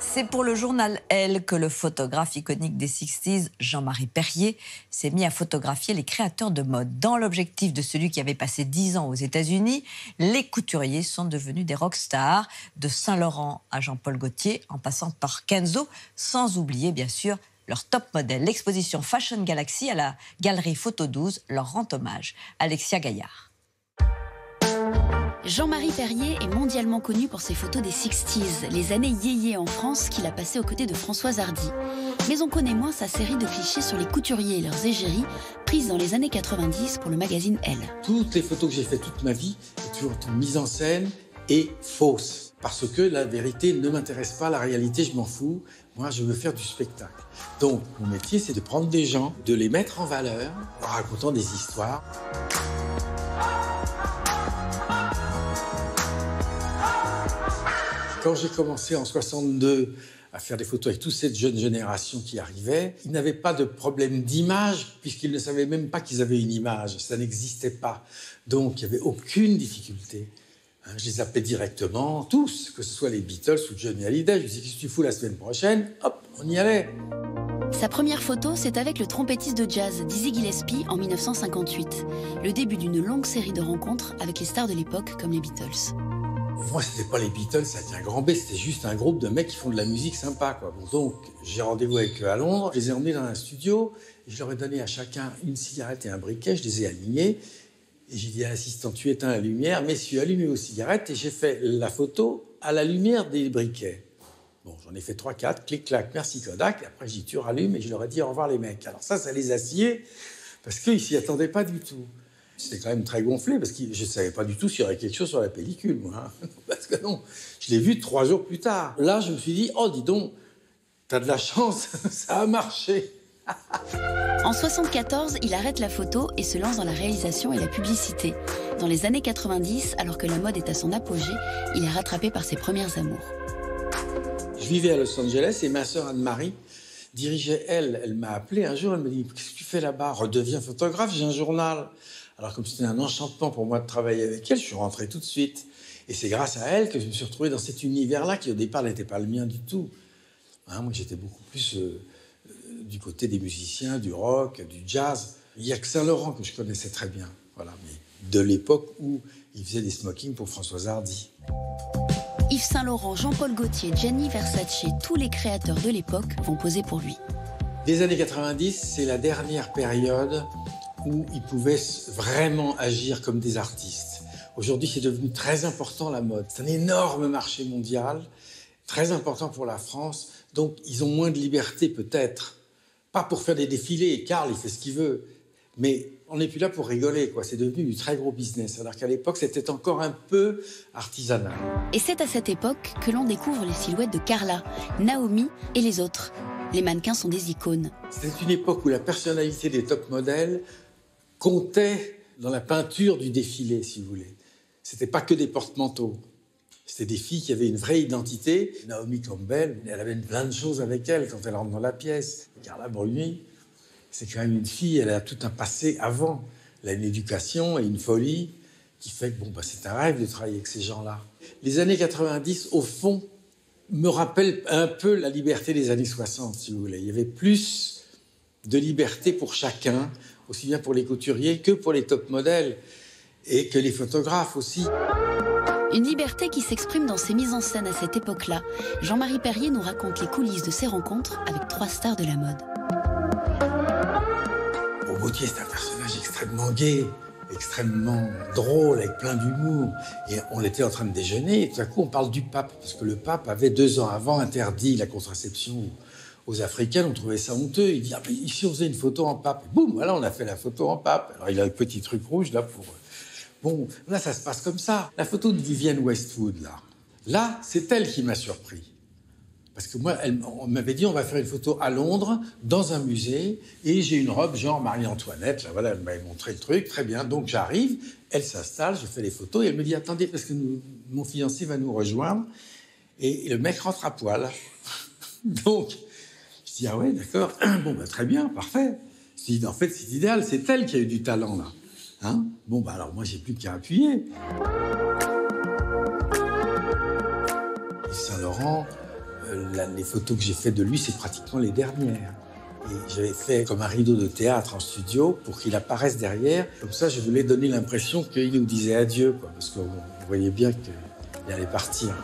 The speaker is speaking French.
C'est pour le journal Elle que le photographe iconique des 60s, Jean-Marie Perrier, s'est mis à photographier les créateurs de mode. Dans l'objectif de celui qui avait passé 10 ans aux États-Unis, les couturiers sont devenus des rockstars, de Saint-Laurent à Jean-Paul Gaultier, en passant par Kenzo, sans oublier bien sûr leur top modèle. L'exposition Fashion Galaxy à la Galerie Photo 12 leur rend hommage. Alexia Gaillard. Jean-Marie Perrier est mondialement connu pour ses photos des 60s, les années yéyé en France qu'il a passées aux côtés de Françoise Hardy. Mais on connaît moins sa série de clichés sur les couturiers et leurs égéries, prises dans les années 90 pour le magazine Elle. Toutes les photos que j'ai faites toute ma vie, ont toujours été mises en scène et fausses. Parce que la vérité ne m'intéresse pas, la réalité, je m'en fous. Moi, je veux faire du spectacle. Donc, mon métier, c'est de prendre des gens, de les mettre en valeur, en racontant des histoires. Quand j'ai commencé en 62 à faire des photos avec toute cette jeune génération qui arrivait, ils n'avaient pas de problème d'image, puisqu'ils ne savaient même pas qu'ils avaient une image. Ça n'existait pas. Donc, il n'y avait aucune difficulté. Je les appelais directement, tous, que ce soit les Beatles ou Johnny Hallyday. Je me disais, qu'est-ce que tu fous la semaine prochaine? Hop, on y allait. Sa première photo, c'est avec le trompettiste de jazz Dizzy Gillespie en 1958. Le début d'une longue série de rencontres avec les stars de l'époque comme les Beatles. Moi, c'était pas les Beatles, ça dit un grand B, c'était juste un groupe de mecs qui font de la musique sympa, quoi. Bon, donc, j'ai rendez-vous avec eux à Londres, je les ai emmenés dans un studio, et je leur ai donné à chacun une cigarette et un briquet, je les ai alignés, et j'ai dit à l'assistant, tu éteins la lumière, messieurs, allumez vos cigarettes, et j'ai fait la photo à la lumière des briquets. Bon, j'en ai fait 3-4, clic-clac, merci Kodak, et après j'ai dit, tu rallumes, et je leur ai dit au revoir les mecs. Alors ça les a sciés, parce qu'ils s'y attendaient pas du tout. C'était quand même très gonflé, parce que je ne savais pas du tout s'il y aurait quelque chose sur la pellicule, moi. Parce que non, je l'ai vu 3 jours plus tard. Là, je me suis dit, oh, dis donc, t'as de la chance, ça a marché. En 1974, il arrête la photo et se lance dans la réalisation et la publicité. Dans les années 90, alors que la mode est à son apogée, il est rattrapé par ses premières amours. Je vivais à Los Angeles et ma sœur Anne-Marie dirigeait Elle. Elle m'a appelé un jour, elle me dit, qu'est-ce que tu fais là-bas? Redeviens photographe, j'ai un journal. Alors, comme c'était un enchantement pour moi de travailler avec elle, je suis rentré tout de suite. Et c'est grâce à elle que je me suis retrouvé dans cet univers-là qui, au départ, n'était pas le mien du tout. Hein, moi, j'étais beaucoup plus du côté des musiciens, du rock, du jazz. Il n'y a que Saint-Laurent que je connaissais très bien. Voilà, mais de l'époque où il faisait des smokings pour Françoise Hardy. Yves Saint-Laurent, Jean-Paul Gaultier, Gianni Versace, tous les créateurs de l'époque vont poser pour lui. Les années 90, c'est la dernière période où ils pouvaient vraiment agir comme des artistes. Aujourd'hui, c'est devenu très important, la mode. C'est un énorme marché mondial, très important pour la France. Donc, ils ont moins de liberté, peut-être. Pas pour faire des défilés. Karl, il fait ce qu'il veut. Mais on n'est plus là pour rigoler, quoi. C'est devenu du très gros business. Alors qu'à l'époque, c'était encore un peu artisanal. Et c'est à cette époque que l'on découvre les silhouettes de Carla, Naomi et les autres. Les mannequins sont des icônes. C'était une époque où la personnalité des top modèles comptait dans la peinture du défilé, si vous voulez. C'était pas que des porte-manteaux. C'était des filles qui avaient une vraie identité. Naomi Campbell, elle avait plein de choses avec elle quand elle rentre dans la pièce. Carla Bruni, c'est quand même une fille, elle a tout un passé avant. Elle a une éducation et une folie qui fait que c'est un rêve de travailler avec ces gens-là. Les années 90, au fond, me rappellent un peu la liberté des années 60, si vous voulez. Il y avait plus de liberté pour chacun, aussi bien pour les couturiers que pour les top modèles et que les photographes aussi. Une liberté qui s'exprime dans ses mises en scène à cette époque-là. Jean-Marie Perrier nous raconte les coulisses de ses rencontres avec 3 stars de la mode. Gaultier, c'est un personnage extrêmement gai, extrêmement drôle, avec plein d'humour. Et on était en train de déjeuner et tout à coup on parle du pape, parce que le pape avait 2 ans avant interdit la contraception aux Africains, on trouvait ça honteux. Il dit, mais ici on faisait une photo en pape. Et boum, voilà, on a fait la photo en pape. Alors il a le petit truc rouge là pour... Bon, là ça se passe comme ça. La photo de Vivienne Westwood, là, c'est elle qui m'a surpris. Parce que moi, on m'avait dit, on va faire une photo à Londres, dans un musée, et j'ai une robe genre Marie-Antoinette. Là, voilà, elle m'avait montré le truc, très bien. Donc j'arrive, elle s'installe, je fais les photos, et elle me dit, attendez, parce que mon fiancé va nous rejoindre. Et le mec rentre à poil. Donc, je dis, ah ouais, d'accord, très bien, parfait. Je dis, en fait, c'est idéal, c'est elle qui a eu du talent, là. Hein? Alors moi, j'ai plus qu'à appuyer. Et Saint-Laurent, les photos que j'ai faites de lui, c'est pratiquement les dernières. Et j'avais fait comme un rideau de théâtre en studio pour qu'il apparaisse derrière. Comme ça, je voulais donner l'impression qu'il nous disait adieu, quoi, parce qu'on voyait bien qu'il allait partir.